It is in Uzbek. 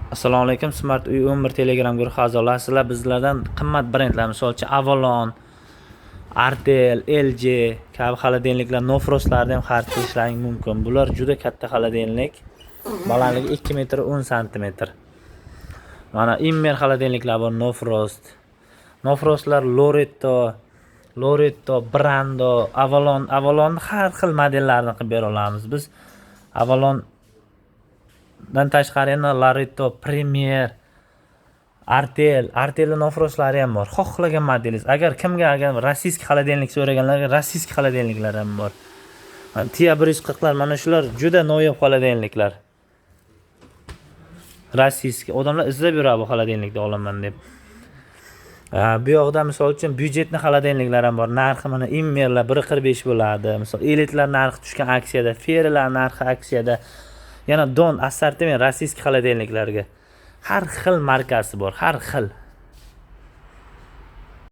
Assalomu alaykum. Smart uy 11 Telegram guruhi a'zolari, sizlar bizlardan qimmat brendlar, masalan, Avalon, Artel, LG kabi xolodilniklar, Nofrostlarni ham xarid qilishlaring mumkin. Bular juda katta xolodilnik. Balandligi 2 metr 10 santimetr. Mana Immer xolodilniklar bor, Nofrost. Nofrostlar Loretto, Brando, Avalon har xil modellarini qilib bera olamiz. Biz Avalon dan tashqari yana Loretto, Premier, Artel Nofrostlari ham bor. Xohlagan modelingiz. Agar rossiyskiy xolodilnik so'raganlarga rossiyskiy xolodilniklar ham bor. Tia 140lar, mana shular juda noyob xolodilniklar. Rossiyskiy odamlar izlab yuradi bu xolodilnikni olaman deb. Bu yoqda misol uchun byudjetli xolodilniklar ham bor. Narxi mana Immerlar 145 bo'ladi. Misol elitlar narxi tushgan aksiyada, Ferilar narxi aksiyada. Yana Don assortiment rossiyskiy xolodilniklarga har xil markasi bor, har xil.